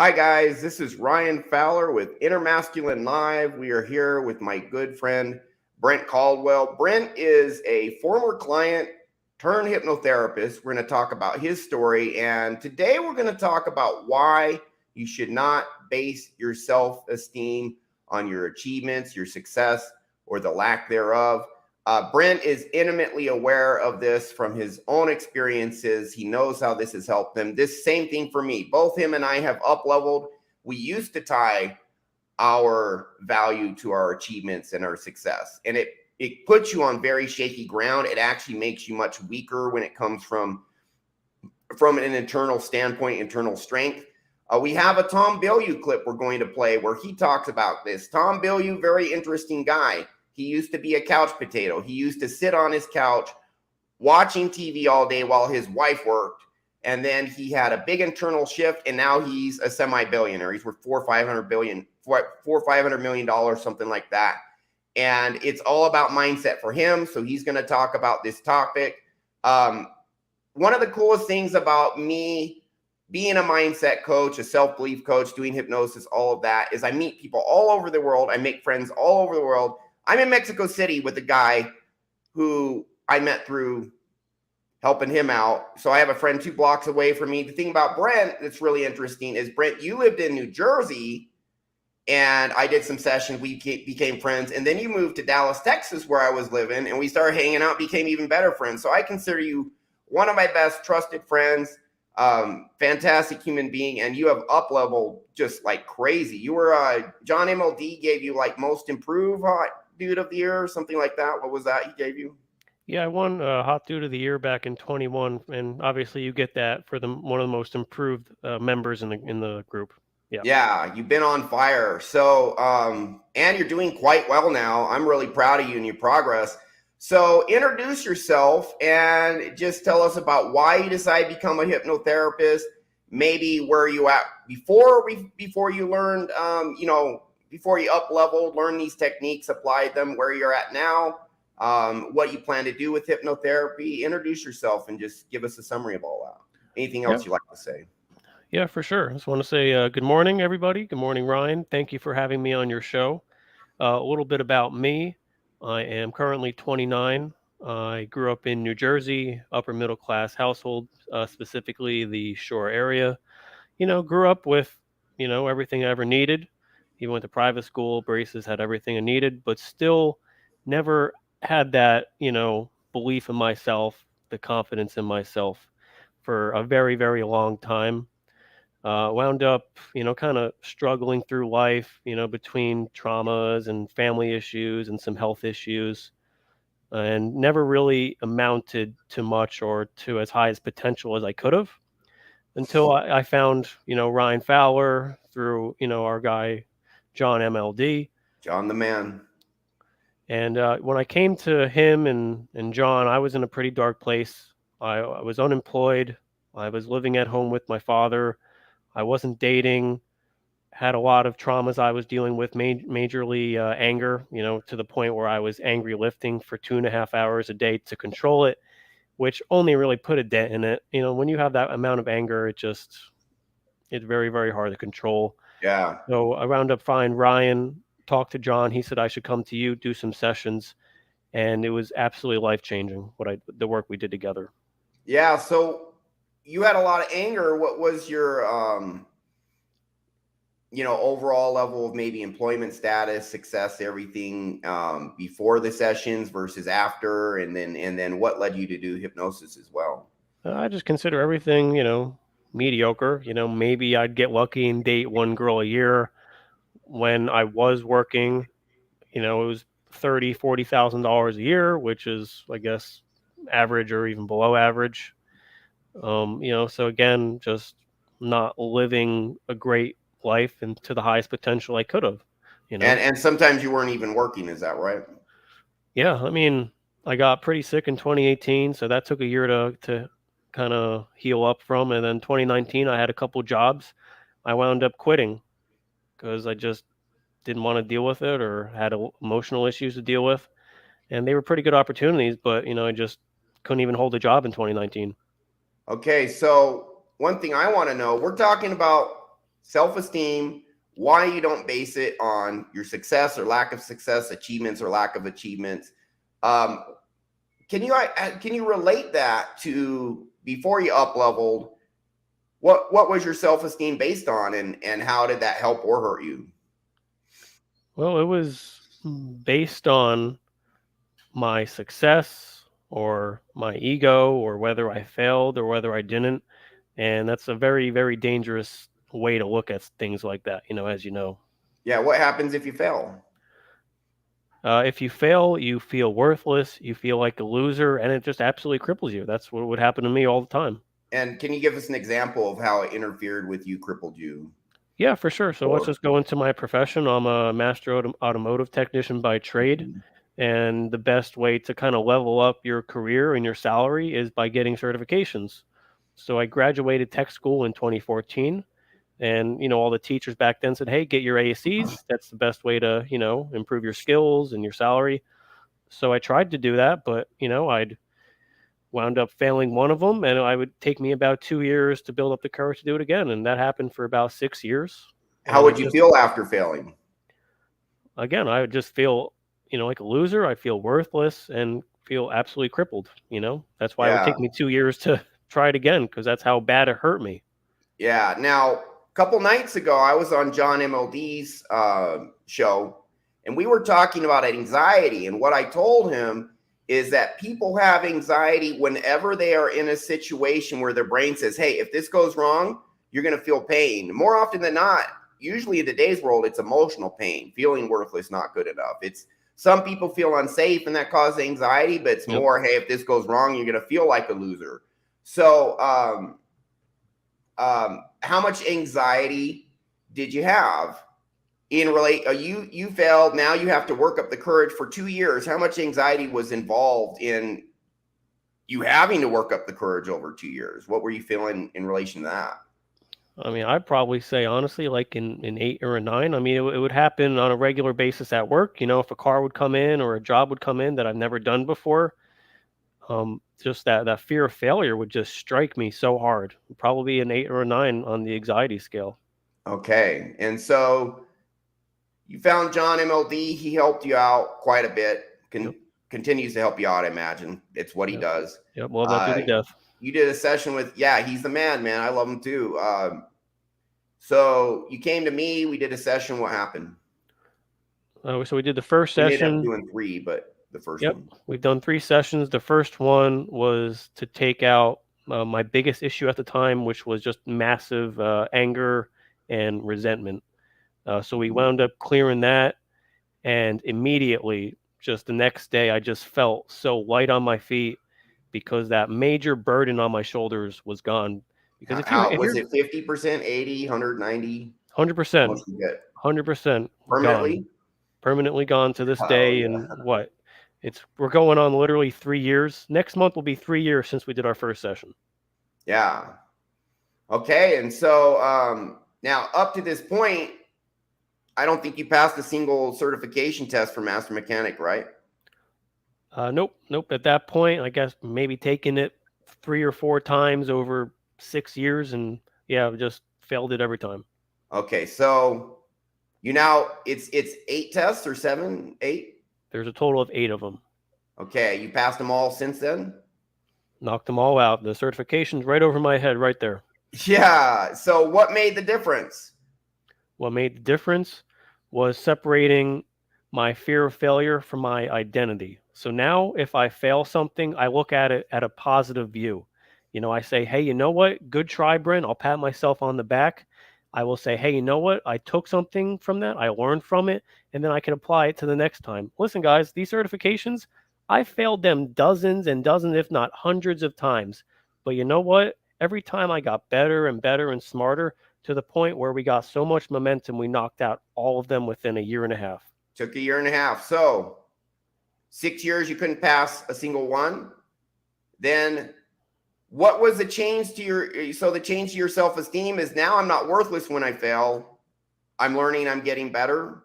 Hi, guys. This is Ryan Fowler with Inner Masculine Live. We are here with my good friend, Brent Caldwell. Brent is a former client turned hypnotherapist. We're going to talk about his story. And today we're going to talk about why you should not base your self-esteem on your achievements, your success, or the lack thereof. Brent is intimately aware of this from his own experiences. He knows how this has helped him. This same thing for me. Both him and I have up-leveled. We used to tie our value to our achievements and our success. And it puts you on very shaky ground. It actually makes you much weaker when it comes from an internal standpoint, internal strength. We have a Tom Bilyeu clip we're going to play where he talks about this. Tom Bilyeu, very interesting guy. He used to be a couch potato. He used to sit on his couch watching TV all day while his wife worked. And then he had a big internal shift, and now he's a semi-billionaire. He's worth $400 or $500 million, something like that. And it's all about mindset for him. So he's going to talk about this topic. One of the coolest things about me being a mindset coach, a self-belief coach, doing hypnosis, all of that, is I meet people all over the world. I make friends all over the world. I'm in Mexico City with a guy who I met through helping him out. So I have a friend 2 blocks away from me. The thing about Brent that's really interesting is, Brent, you lived in New Jersey, and I did some sessions. We became friends. And then you moved to Dallas, Texas, where I was living, and we started hanging out, became even better friends. So I consider you one of my best trusted friends, fantastic human being, and you have up-leveled just like crazy. You were, John MLD gave you like most improved dude of the year or something like that. What was that he gave you? Yeah, I won Hot Dude of the Year back in 21, and obviously you get that for one of the most improved members in the group. Yeah, you've been on fire. So, and you're doing quite well now. I'm really proud of you and your progress. So introduce yourself and just tell us about why you decided to become a hypnotherapist, maybe where you at before you learned, before you up-leveled, learned these techniques, applied them, where you're at now, what you plan to do with hypnotherapy. Introduce yourself and just give us a summary of all that. Anything else you'd like to say? Yeah, for sure. I just want to say good morning, everybody. Good morning, Ryan. Thank you for having me on your show. A little bit about me. I am currently 29. I grew up in New Jersey, upper middle class household, specifically the Shore area. Grew up with, everything I ever needed. Even went to private school, braces, had everything I needed, but still never had that, belief in myself, the confidence in myself for a very, very long time. Wound up, kind of struggling through life, between traumas and family issues and some health issues, and never really amounted to much or to as high as potential as I could have until I found, Ryan Fowler through, our guy, John MLD. John the man. And when I came to him and John, I was in a pretty dark place. I was unemployed. I was living at home with my father. I wasn't dating, had a lot of traumas I was dealing with, majorly anger, to the point where I was angry lifting for 2.5 hours a day to control it, which only really put a dent in it. When you have that amount of anger, it's very, very hard to control. Yeah. So I wound up finding Ryan, talked to John. He said I should come to you, do some sessions, and it was absolutely life-changing, the work we did together. Yeah, so you had a lot of anger. What was your overall level of maybe employment status, success, everything before the sessions versus after, and then what led you to do hypnosis as well? I just consider everything, mediocre. Maybe I'd get lucky and date one girl a year. When I was working, it was $40,000 a year, which is, I guess, average or even below average. So again, just not living a great life and to the highest potential I could have. And sometimes you weren't even working, is that right? Yeah, I mean, I got pretty sick in 2018, so that took a year to kind of heal up from. And then 2019, I had a couple jobs. I wound up quitting because I just didn't want to deal with it or had emotional issues to deal with. And they were pretty good opportunities, but I just couldn't even hold a job in 2019. Okay, so one thing I want to know, we're talking about self-esteem, why you don't base it on your success or lack of success, achievements or lack of achievements. Can you relate that to before you up leveled? What was your self-esteem based on, and how did that help or hurt you? Well, it was based on my success or my ego or whether I failed or whether I didn't. And that's a very, very dangerous way to look at things like that, as you know. Yeah, what happens if you fail? If you fail, you feel worthless, you feel like a loser, and it just absolutely cripples you. That's what would happen to me all the time. And can you give us an example of how it interfered with you, crippled you? Yeah, for sure. So let's just go into my profession. I'm a master automotive technician by trade. And the best way to kind of level up your career and your salary is by getting certifications. So I graduated tech school in 2014. And, all the teachers back then said, hey, get your ASCs. That's the best way to, improve your skills and your salary. So I tried to do that, but, I'd wound up failing one of them, and it would take me about 2 years to build up the courage to do it again. And that happened for about 6 years. How And would you feel after failing? again, I would just feel, like a loser. I feel worthless and feel absolutely crippled. That's why it would Yeah. take me 2 years to try it again, because that's how bad it hurt me. Yeah. Now, a couple nights ago, I was on John MLD's show, and we were talking about anxiety. And what I told him is that people have anxiety whenever they are in a situation where their brain says, hey, if this goes wrong, you're going to feel pain. More often than not, usually in today's world, it's emotional pain, feeling worthless, not good enough. It's some people feel unsafe and that causes anxiety, but it's more, hey, if this goes wrong, you're going to feel like a loser. So, how much anxiety did you have in you failed, now you have to work up the courage for 2 years. How much anxiety was involved in you having to work up the courage over 2 years? What were you feeling in relation to that? I mean, I'd probably say honestly, like in 8 or a 9. I mean, it would happen on a regular basis at work. If a car would come in or a job would come in that I've never done before, just that fear of failure would just strike me so hard. Probably an 8 or a 9 on the anxiety scale. Okay. And so you found John MLD. He helped you out quite a bit. Continues to help you out, I imagine. It's what he does. Yep. Love that dude to death. You did a session with, he's the man. I love him too. So you came to me. We did a session. What happened? So we did the first session. We ended up doing 3, but the first one. We've done 3 sessions. The first one was to take out my biggest issue at the time, which was just massive anger and resentment. So we wound up clearing that, and immediately, just the next day, I just felt so light on my feet because that major burden on my shoulders was gone. Because was it 50%, 80, 190? 100%, 100% permanently gone to this day. Yeah. And what? We're going on literally 3 years. Next month will be 3 years since we did our first session. Yeah. Okay. And so now up to this point, I don't think you passed a single certification test for master mechanic, right? Nope. At that point, I guess maybe taking it 3 or 4 times over 6 years, and just failed it every time. Okay, so it's 8 tests or 7, 8? There's a total of 8 of them. Okay, you passed them all since then? Knocked them all out. The certification's right over my head right there. Yeah. So what made the difference? What made the difference was separating my fear of failure from my identity. So now if I fail something, I look at it at a positive view. I say, hey, you know what? Good try, Brent. I'll pat myself on the back. I will say, hey, you know what? I took something from that. I learned from it, and then I can apply it to the next time. Listen, guys, these certifications, I failed them dozens and dozens, if not hundreds of times. But you know what? Every time I got better and better and smarter, to the point where we got so much momentum, we knocked out all of them within a year and a half. Took a year and a half. So 6 years, you couldn't pass a single one. Then what was the change to the change to your self-esteem is now I'm not worthless when I fail. I'm learning, I'm getting better.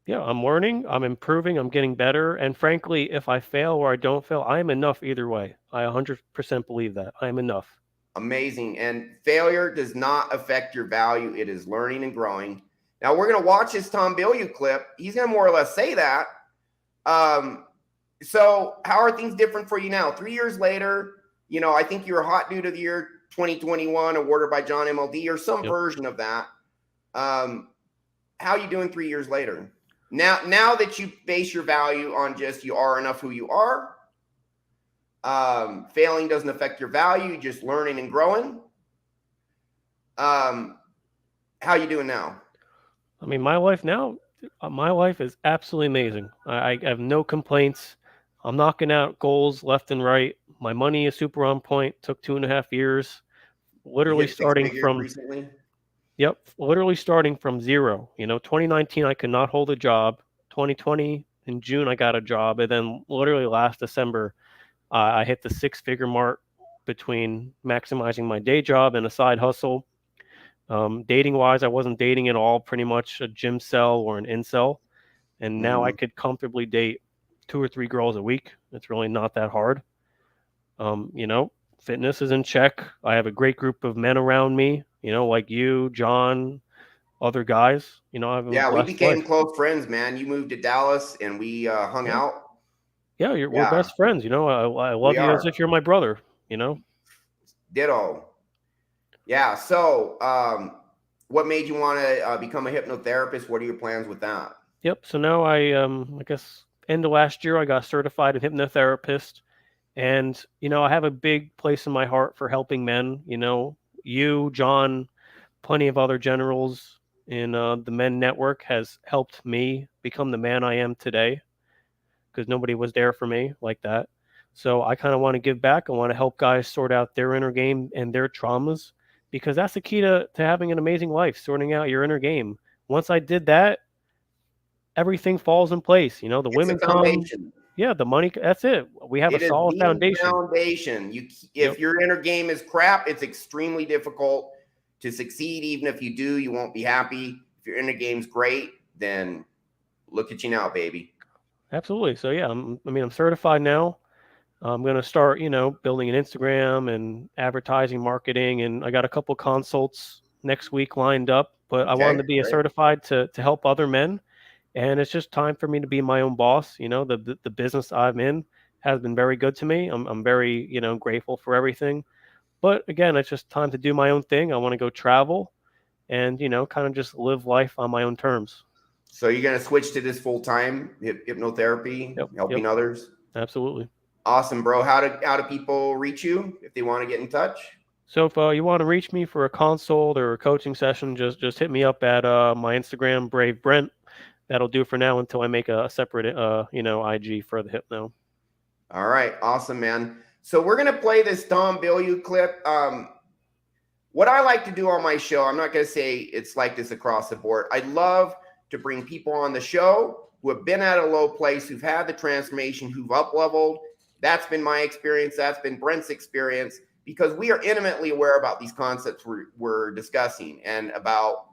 Yeah, I'm learning, I'm improving, I'm getting better. And frankly, if I fail or I don't fail, I am enough either way. I 100% believe that. I am enough. Amazing. And failure does not affect your value. It is learning and growing. Now we're going to watch this Tom Bilyeu clip. He's going to more or less say that. So how are things different for you now? 3 years later, you know, I think you're a hot dude of the year 2021 awarded by John MLD or some version of that. How are you doing 3 years later? Now that you base your value on just you are enough who you are, failing doesn't affect your value, just learning and growing. How you doing now? I mean, my life now, my life is absolutely amazing. I have no complaints. I'm knocking out goals left and right. My money is super on point. Took 2.5 years, literally starting from recently. Yep, literally starting from zero. You know, 2019 I could not hold a job. 2020 in June I got a job, and then literally last December I hit the 6-figure mark between maximizing my day job and a side hustle. Dating wise, I wasn't dating at all, pretty much a gym cell or an incel. And now I could comfortably date 2 or 3 girls a week. It's really not that hard. You know, fitness is in check. I have a great group of men around me, you know, like you, John, other guys. You know, we became close friends, man. You moved to Dallas and we hung out. Yeah, we're best friends. You know, I love you as if you're my brother, you know? Ditto. Yeah. So, what made you want to become a hypnotherapist? What are your plans with that? Yep. So now I guess end of last year, I got certified in hypnotherapist. And, you know, I have a big place in my heart for helping men. You know, you, John, plenty of other generals in the Men Network has helped me become the man I am today, because nobody was there for me like that. So I kind of want to give back. I want to help guys sort out their inner game and their traumas, because that's the key to having an amazing life, sorting out your inner game. Once I did that, everything falls in place. You know, the women come. Yeah, the money, that's it. We have a solid foundation. If your inner game is crap, it's extremely difficult to succeed. Even if you do, you won't be happy. If your inner game's great, then look at you now, baby. Absolutely. So yeah, I'm certified now. I'm going to start, you know, building an Instagram and advertising, marketing, and I got a couple consults next week lined up, but I wanted to be certified to help other men. And it's just time for me to be my own boss. You know, the business I'm in has been very good to me. I'm very, you know, grateful for everything. But again, it's just time to do my own thing. I want to go travel and, you know, kind of just live life on my own terms. So you're going to switch to this full-time hypnotherapy, helping others? Absolutely. Awesome, bro. How do people reach you if they want to get in touch? So if you want to reach me for a consult or a coaching session, just hit me up at my Instagram, Brave Brent. That'll do for now until I make a separate, you know, IG for the hypno. All right. Awesome, man. So we're going to play this Tom Bilyeu clip. What I like to do on my show, I'm not going to say it's like this across the board. I love to bring people on the show who have been at a low place, who've had the transformation, who've up-leveled. That's been my experience. That's been Brent's experience, because we are intimately aware about these concepts we're discussing and about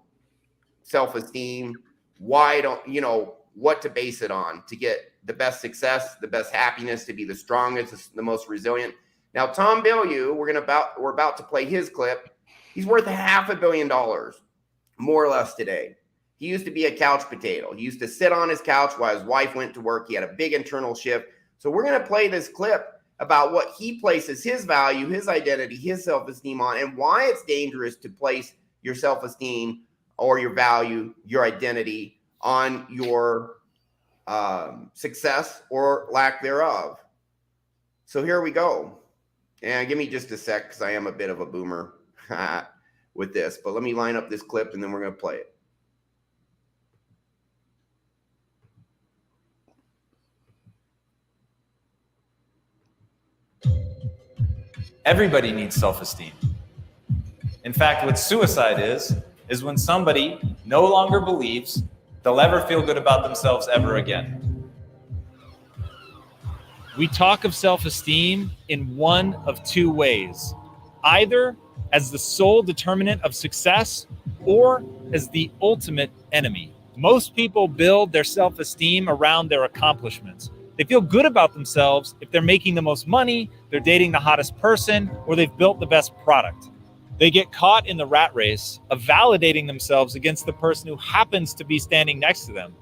self-esteem. Why don't you know what to base it on to get the best success, the best happiness, to be the strongest, the most resilient. Now, Tom Bilyeu, we're about to play his clip. He's worth $500 million, more or less, today. He used to be a couch potato. He used to sit on his couch while his wife went to work. He had a big internal shift. So we're going to play this clip about what he places his value, his identity, his self-esteem on, and why it's dangerous to place your self-esteem or your value, your identity on your success or lack thereof. So here we go. And give me just a sec, because I am a bit of a boomer with this. But let me line up this clip and then we're going to play it. Everybody needs self-esteem. In fact, what suicide is when somebody no longer believes they'll ever feel good about themselves ever again. We talk of self-esteem in one of two ways, either as the sole determinant of success or as the ultimate enemy. Most people build their self-esteem around their accomplishments, They feel good about themselves if they're making the most money, they're dating the hottest person, or they've built the best product. They get caught in the rat race of validating themselves against the person who happens to be standing next to them.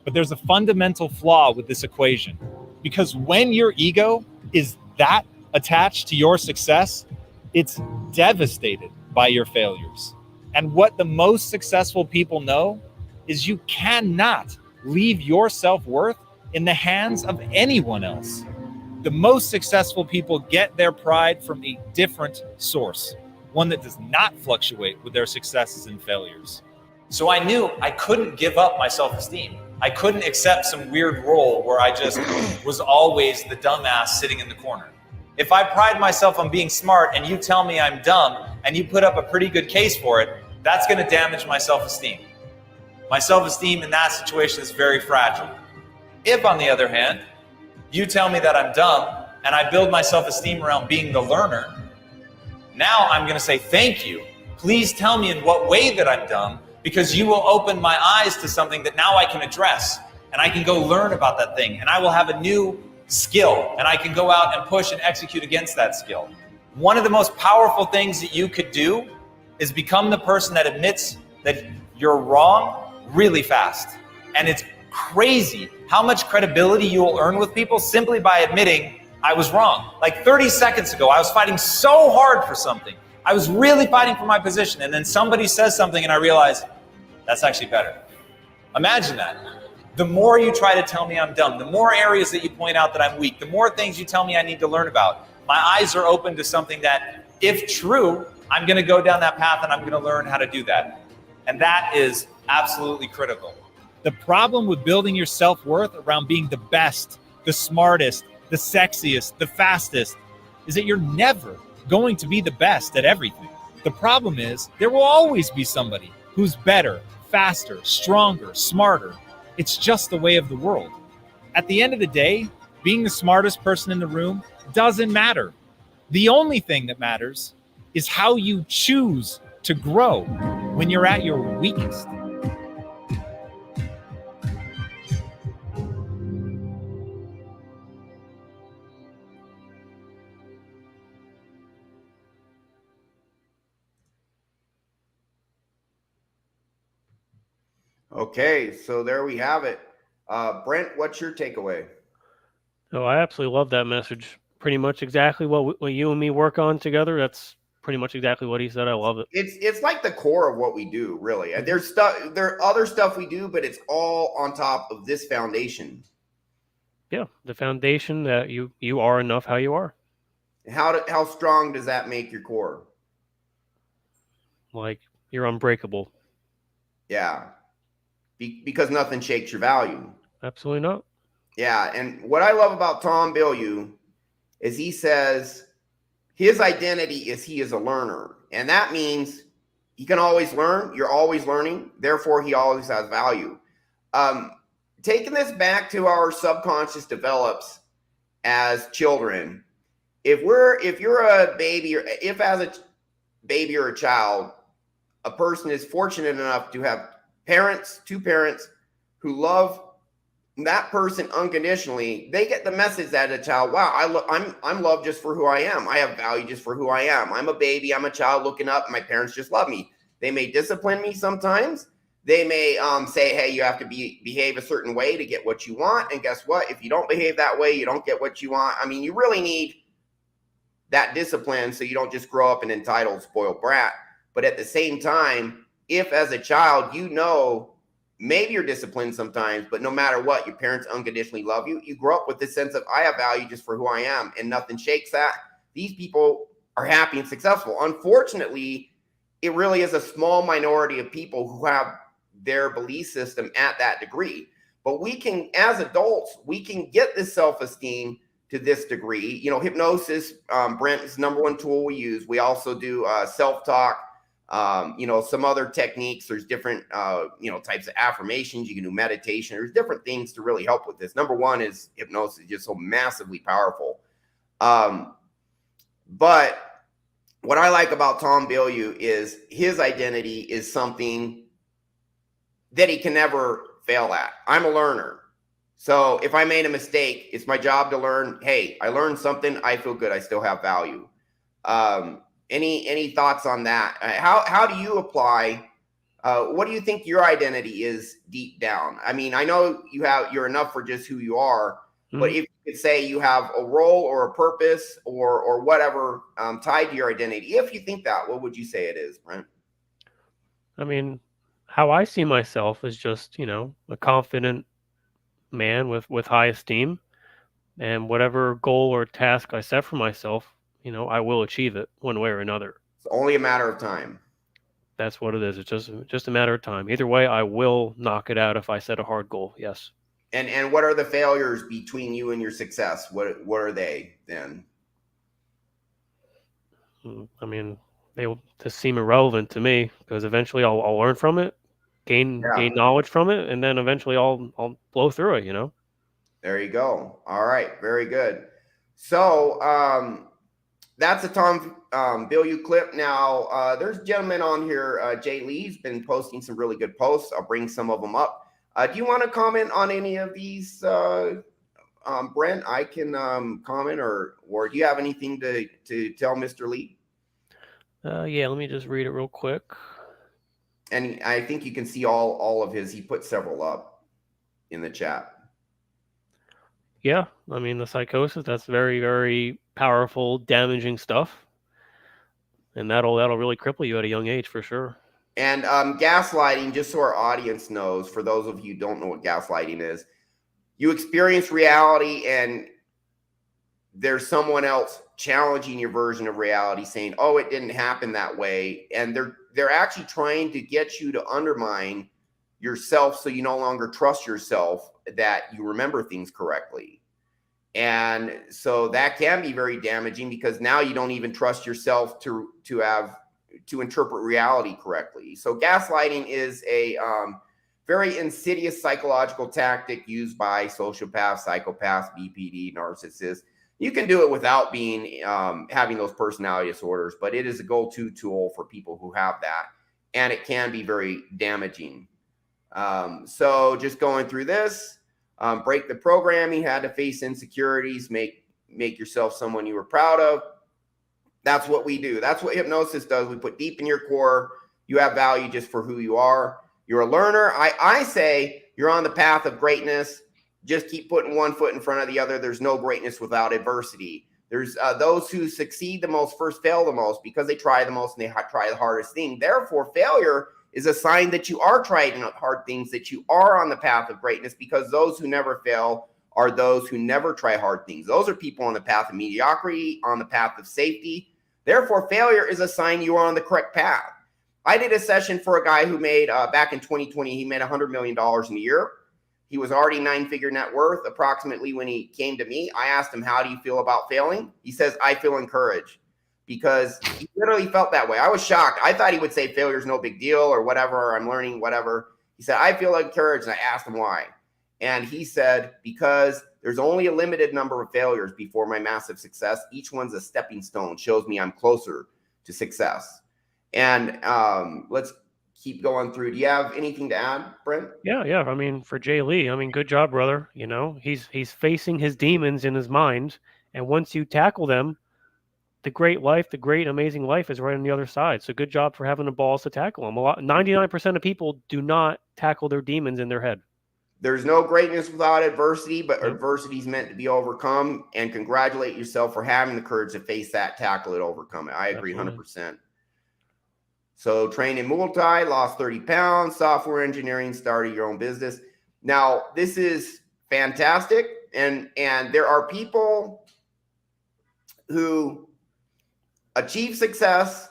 But there's a fundamental flaw with this equation, because when your ego is that attached to your success, it's devastated by your failures. And what the most successful people know is you cannot leave your self-worth in the hands of anyone else. The most successful people get their pride from a different source, one that does not fluctuate with their successes and failures. So I knew I couldn't give up my self-esteem. I couldn't accept some weird role where I just was always the dumbass sitting in the corner. If I pride myself on being smart and you tell me I'm dumb and you put up a pretty good case for it, that's going to damage my self-esteem. My self-esteem in that situation is very fragile. If, on the other hand, you tell me that I'm dumb and I build my self-esteem around being the learner, now I'm going to say, thank you. Please tell me in what way that I'm dumb, because you will open my eyes to something that now I can address, and I can go learn about that thing, and I will have a new skill, and I can go out and push and execute against that skill. One of the most powerful things that you could do is become the person that admits that you're wrong really fast. And it's crazy how much credibility you will earn with people simply by admitting I was wrong. Like 30 seconds ago, I was fighting so hard for something. I was really fighting for my position, and then somebody says something and I realize that's actually better. Imagine that. The more you try to tell me I'm dumb, the more areas that you point out that I'm weak, the more things you tell me I need to learn about, my eyes are open to something that, if true, I'm going to go down that path and I'm going to learn how to do that. And that is absolutely critical. The problem with building your self-worth around being the best, the smartest, the sexiest, the fastest, is that you're never going to be the best at everything. The problem is there will always be somebody who's better, faster, stronger, smarter. It's just the way of the world. At the end of the day, being the smartest person in the room doesn't matter. The only thing that matters is how you choose to grow when you're at your weakest. Okay, so there we have it. Brent, what's your takeaway? Oh, I absolutely love that message. Pretty much exactly what you and me work on together. That's pretty much exactly what he said. I love it. It's like the core of what we do, really. There's other stuff we do, but it's all on top of this foundation. Yeah, the foundation that you are enough how you are. How strong does that make your core? Like you're unbreakable. Yeah, because nothing shakes your value. Absolutely not. Yeah, and what I love about Tom Bilyeu is he says his identity is he is a learner. And that means he can always learn. You're always learning. Therefore, he always has value. Taking this back to our subconscious develops as children. If you're a baby, or if as a baby or a child, a person is fortunate enough to have two parents who love that person unconditionally, they get the message that a child, wow, I'm loved just for who I am. I have value just for who I am. I'm a baby. I'm a child looking up. My parents just love me. They may discipline me sometimes. They may say, hey, you have to behave a certain way to get what you want. And guess what? If you don't behave that way, you don't get what you want. I mean, you really need that discipline so you don't just grow up an entitled, spoiled brat. But at the same time, if as a child, maybe you're disciplined sometimes, but no matter what, your parents unconditionally love you. You grow up with this sense of, I have value just for who I am, and nothing shakes that. These people are happy and successful. Unfortunately, it really is a small minority of people who have their belief system at that degree. But we can, as adults, we can get this self-esteem to this degree. Hypnosis, Brent, is the number one tool we use. We also do self-talk. Some other techniques. There's different, types of affirmations. You can do meditation. There's different things to really help with this. Number one is hypnosis, just so massively powerful. But what I like about Tom Bilyeu is his identity is something that he can never fail at. I'm a learner. So if I made a mistake, it's my job to learn, hey, I learned something. I feel good. I still have value. Any thoughts on that? How do you apply? What do you think your identity is deep down? I mean, I know you're enough for just who you are, but if you could say you have a role or a purpose or whatever tied to your identity, if you think that, what would you say it is, Brent? I mean, how I see myself is just, a confident man with high esteem, and whatever goal or task I set for myself, I will achieve it one way or another. It's only a matter of time. That's what it is. It's just a matter of time. Either way, I will knock it out if I set a hard goal. Yes. And what are the failures between you and your success? What are they then? I mean, they will just seem irrelevant to me because eventually I'll learn from it, gain knowledge from it, and then eventually I'll blow through it. There you go. All right, very good. So that's a Tom Bilyeu clip. Now there's a gentleman on here, Jay Lee's been posting some really good posts. I'll bring some of them up. Do you want to comment on any of these, Brent? I can comment, or do you have anything to tell Mr. Lee? Yeah, let me just read it real quick. And I think you can see all of his. He put several up in the chat. Yeah, I mean, the psychosis, that's very, very powerful, damaging stuff. And that'll really cripple you at a young age for sure. And gaslighting, just so our audience knows, for those of you who don't know what gaslighting is, you experience reality and there's someone else challenging your version of reality, saying, oh, it didn't happen that way. And they're actually trying to get you to undermine yourself so you no longer trust yourself that you remember things correctly. And so that can be very damaging because now you don't even trust yourself to interpret reality correctly. So gaslighting is a very insidious psychological tactic used by sociopaths, psychopaths, BPD, narcissists. You can do it without being having those personality disorders, but it is a go-to tool for people who have that, and it can be very damaging. So just going through this, break the programming, had to face insecurities, make yourself someone you were proud of. That's what we do. That's what hypnosis does. We put deep in your core. You have value just for who you are. You're a learner. I say you're on the path of greatness. Just keep putting one foot in front of the other. There's no greatness without adversity. There's those who succeed the most first fail the most because they try the most and they try the hardest thing. Therefore, failure is a sign that you are trying hard things, that you are on the path of greatness, because those who never fail are those who never try hard things. Those are people on the path of mediocrity, on the path of safety. Therefore, failure is a sign you are on the correct path. I did a session for a guy who made, back in 2020, he made $100 million in a year. He was already 9-figure net worth approximately when he came to me. I asked him, how do you feel about failing? He says, I feel encouraged, because he literally felt that way. I was shocked. I thought he would say failure is no big deal or whatever, or I'm learning whatever. He said, I feel encouraged. And I asked him why. And he said, because there's only a limited number of failures before my massive success. Each one's a stepping stone, shows me I'm closer to success. And let's keep going through. Do you have anything to add, Brent? Yeah. I mean, for Jay Lee, good job, brother. He's facing his demons in his mind. And once you tackle them, the great life, the great, amazing life is right on the other side. So good job for having the balls to tackle them. 99% of people do not tackle their demons in their head. There's no greatness without adversity, but adversity is meant to be overcome. And congratulate yourself for having the courage to face that, tackle it, overcome it. I agree 100%. So trained in Muay Thai, lost 30 pounds, software engineering, started your own business. Now, this is fantastic. And there are people who achieve success,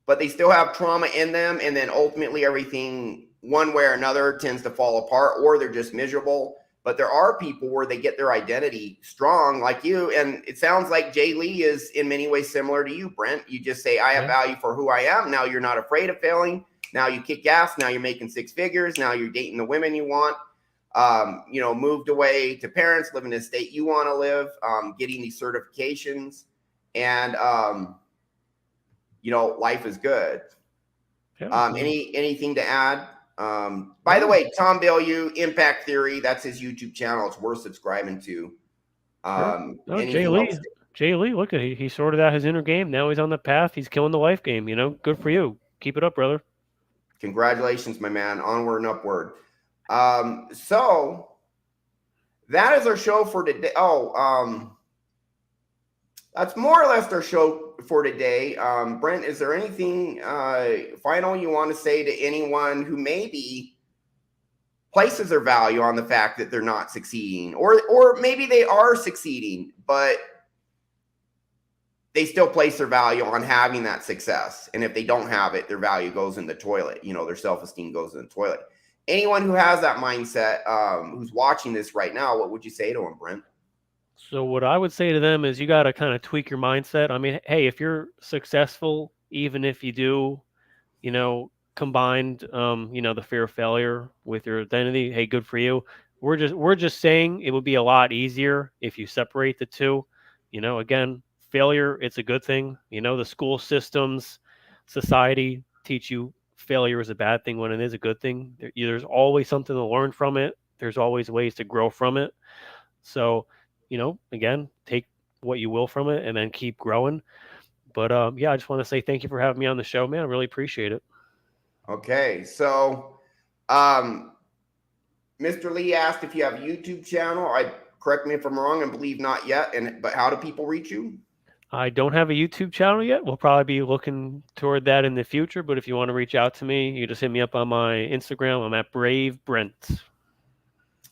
but they still have trauma in them. And then ultimately everything one way or another tends to fall apart, or they're just miserable. But there are people where they get their identity strong, like you. And it sounds like Jay Lee is in many ways similar to you, Brent. You just say, I have value for who I am. Now you're not afraid of failing. Now you kick ass. Now you're making 6 figures. Now you're dating the women you want. Moved away to parents, living in a state you want to live, getting these certifications. And, life is good. Anything to add, By the way, Tom Bilyeu, Impact Theory, that's his YouTube channel. It's worth subscribing to. No, Jay Anything Lee. else? Jay Lee, look at he sorted out his inner game. Now he's on the path. He's killing the life game. Good for you. Keep it up, brother. Congratulations, my man. Onward and upward. So that is our show for today. That's more or less our show for today. Brent, is there anything final you want to say to anyone who maybe places their value on the fact that they're not succeeding, or maybe they are succeeding, but they still place their value on having that success? And if they don't have it, their value goes in the toilet. Their self-esteem goes in the toilet. Anyone who has that mindset, who's watching this right now, what would you say to them, Brent? So what I would say to them is you got to kind of tweak your mindset. I mean, hey, if you're successful, even if you do, combined, the fear of failure with your identity, hey, good for you. We're just saying it would be a lot easier if you separate the two. Again, failure, it's a good thing. The school systems, society teach you failure is a bad thing when it is a good thing. There's always something to learn from it. There's always ways to grow from it. So, again, take what you will from it and then keep growing. But yeah, I just want to say thank you for having me on the show, man. I really appreciate it. Okay, so Mr. Lee asked if you have a YouTube channel. Correct me if I'm wrong, and believe not yet. But how do people reach you? I don't have a YouTube channel yet. We'll probably be looking toward that in the future. But if you want to reach out to me, you just hit me up on my Instagram. I'm at Brave Brent.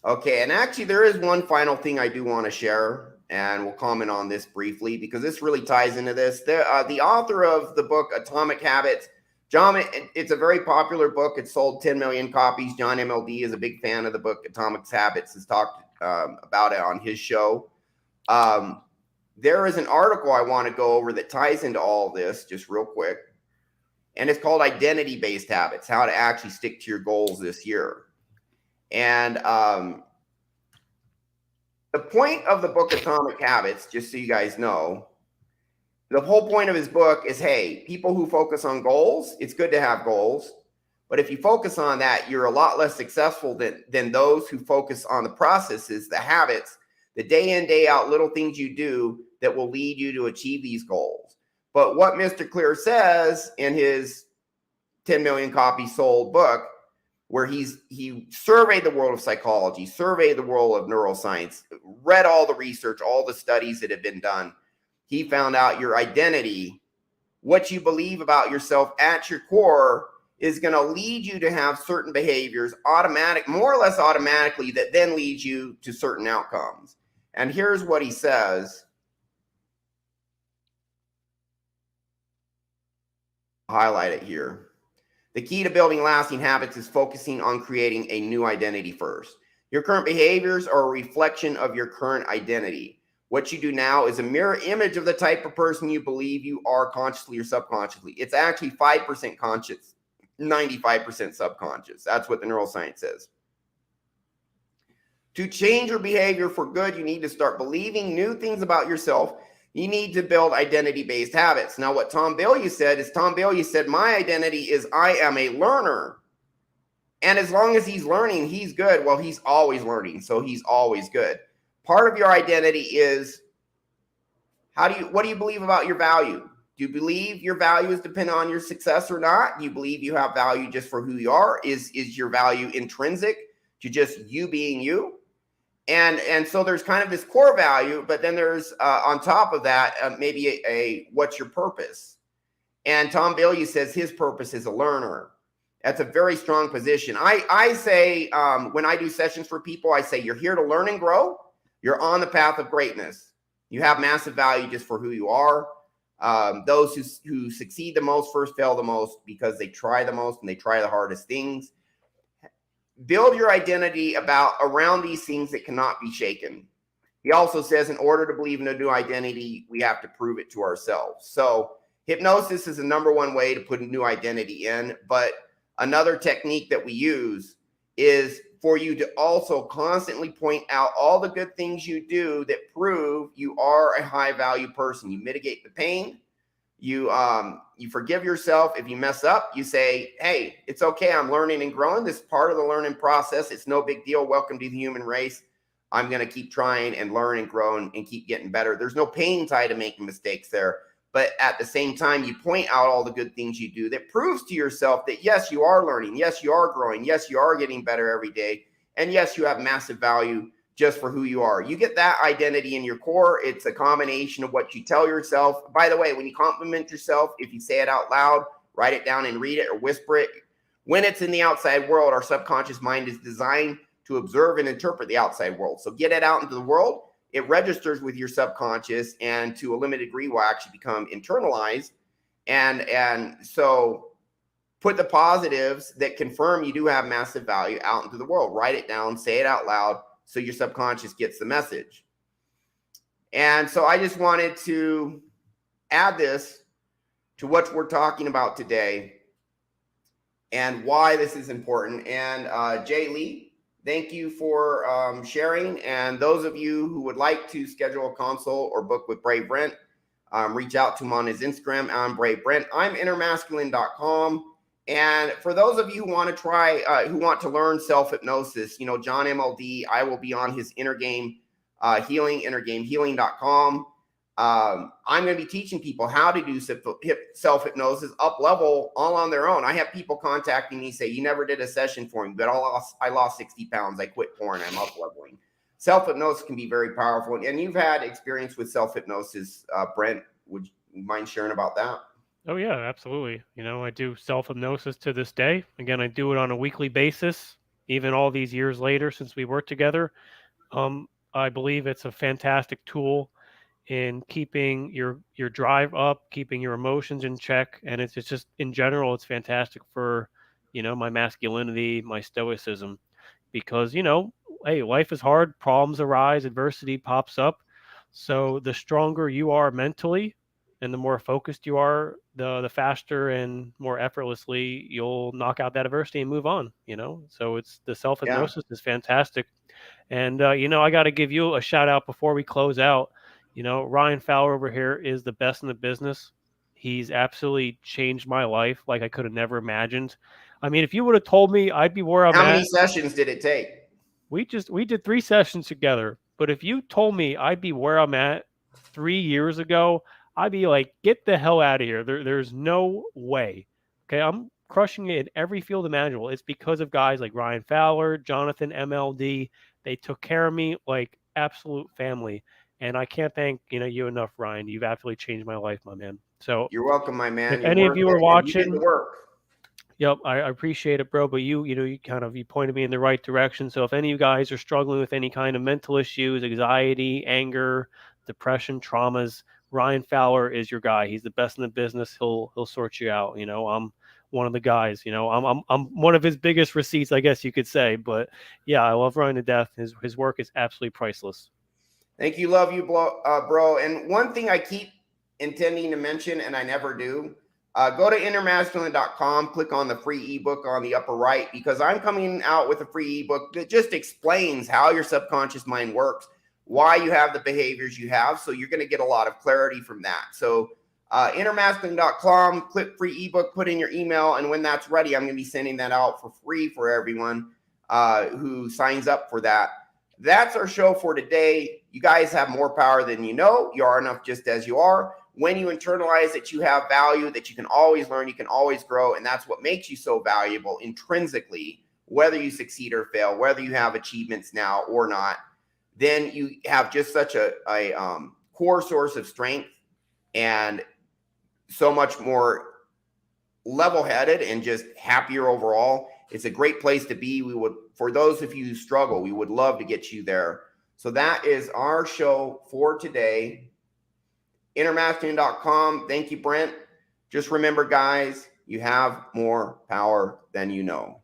Okay, and actually there is one final thing I do want to share, and we'll comment on this briefly because this really ties into this. The author of the book Atomic Habits, John, it's a very popular book. It's sold 10 million copies. John MLD is a big fan of the book Atomic Habits, has talked about it on his show. There is an article I want to go over that ties into all of this just real quick, and it's called Identity-Based Habits, How to Actually Stick to Your Goals This Year. And the point of the book Atomic Habits, just so you guys know, the whole point of his book is, hey, people who focus on goals, it's good to have goals, but if you focus on that, you're a lot less successful than those who focus on the processes, the habits, the day in, day out little things you do that will lead you to achieve these goals. But what Mr. Clear says in his 10 million copies sold book, where he surveyed the world of psychology, surveyed the world of neuroscience, read all the research, all the studies that have been done. He found out your identity, what you believe about yourself at your core, is going to lead you to have certain behaviors more or less automatically, that then leads you to certain outcomes. And here's what he says. I'll highlight it here. The key to building lasting habits is focusing on creating a new identity first. Your current behaviors are a reflection of your current identity. What you do now is a mirror image of the type of person you believe you are consciously or subconsciously. It's actually 5% conscious, 95% subconscious. That's what the neuroscience says. To change your behavior for good, you need to start believing new things about yourself. You need to build identity-based habits. Now, what Tom Bilyeu said, my identity is I am a learner. And as long as he's learning, he's good. Well, he's always learning, so he's always good. Part of your identity is what do you believe about your value? Do you believe your value is dependent on your success or not? Do you believe you have value just for who you are? Is your value intrinsic to just you being you? And so there's kind of this core value, but then there's on top of that, maybe a what's your purpose? And Tom Bilyeu says his purpose is a learner. That's a very strong position. I say when I do sessions for people, I say you're here to learn and grow. You're on the path of greatness. You have massive value just for who you are. Those who succeed the most first fail the most because they try the most and they try the hardest things. Build your identity around these things that cannot be shaken. He also says in order to believe in a new identity, we have to prove it to ourselves. So hypnosis is the number one way to put a new identity in. But another technique that we use is for you to also constantly point out all the good things you do that prove you are a high value person. You mitigate the pain. You forgive yourself. If you mess up, you say, hey, it's okay. I'm learning and growing. This is part of the learning process. It's no big deal. Welcome to the human race. I'm going to keep trying and learn and grow and keep getting better. There's no pain tied to making mistakes there. But at the same time, you point out all the good things you do that proves to yourself that, yes, you are learning. Yes, you are growing. Yes, you are getting better every day. And yes, you have massive value just for who you are. You get that identity in your core. It's a combination of what you tell yourself. By the way, when you compliment yourself, if you say it out loud, write it down and read it or whisper it. When it's in the outside world, our subconscious mind is designed to observe and interpret the outside world. So get it out into the world. It registers with your subconscious, and to a limited degree will actually become internalized. And so put the positives that confirm you do have massive value out into the world. Write it down, say it out loud, so your subconscious gets the message. And so I just wanted to add this to what we're talking about today and why this is important. And Jay Lee, thank you for sharing. And those of you who would like to schedule a consult or book with Brave Brent, reach out to him on his Instagram. I'm Brave Brent. I'm innermasculine.com. And for those of you who want to try, who want to learn self-hypnosis, you know, John MLD, I will be on his Inner Game Healing, innergamehealing.com. I'm going to be teaching people how to do self-hypnosis up level all on their own. I have people contacting me, say, you never did a session for me, but I lost 60 pounds. I quit porn. I'm up leveling. Self-hypnosis can be very powerful. And you've had experience with self-hypnosis, Brent. Would you mind sharing about that? Oh yeah, absolutely. You know, I do self-hypnosis to this day. Again, I do it on a weekly basis, even all these years later since we worked together. I believe it's a fantastic tool in keeping your drive up, keeping your emotions in check, and it's just in general, it's fantastic for, you know, my masculinity, my stoicism, because, you know, hey, life is hard, problems arise, adversity pops up. So the stronger you are mentally and the more focused you are, the faster and more effortlessly you'll knock out that adversity and move on, you know? So it's the self-hypnosis is fantastic. And, you know, I got to give you a shout out before we close out. You know, Ryan Fowler over here is the best in the business. He's absolutely changed my life like I could have never imagined. I mean, if you would have told me I'd be where I'm How at. many sessions did it take? We did 3 sessions together. But if you told me I'd be where I'm at 3 years ago, I'd be like, get the hell out of here. There's no way. Okay, I'm crushing it in every field imaginable. It's because of guys like Ryan Fowler, Jonathan MLD. They took care of me like absolute family. And I can't thank, you know, you enough, Ryan. You've absolutely changed my life, my man. So You're welcome, my man. if any of you are watching, you did the work. Yep, I appreciate it, bro. But you know, you pointed me in the right direction. So if any of you guys are struggling with any kind of mental issues, anxiety, anger, depression, traumas, Ryan Fowler is your guy. He's the best in the business. He'll sort you out. You know, I'm one of the guys. You know, I'm one of his biggest receipts, I guess you could say. But yeah, I love Ryan to death. His work is absolutely priceless. Thank you, love you, bro. And one thing I keep intending to mention, and I never do. Go to innermasculine.com, click on the free ebook on the upper right, because I'm coming out with a free ebook that just explains how your subconscious mind works, why you have the behaviors you have. So you're going to get a lot of clarity from that. So innermasculine.com, click free ebook, put in your email. And when that's ready, I'm going to be sending that out for free for everyone who signs up for that. That's our show for today. You guys have more power than you know. You are enough just as you are. When you internalize that you have value, that you can always learn, you can always grow, and that's what makes you so valuable intrinsically, whether you succeed or fail, whether you have achievements now or not, then you have just such a core source of strength and so much more level-headed and just happier overall. It's a great place to be. We would, for those of you who struggle, we would love to get you there. So that is our show for today. Innermasculine.com. Thank you, Brent. Just remember, guys, you have more power than you know.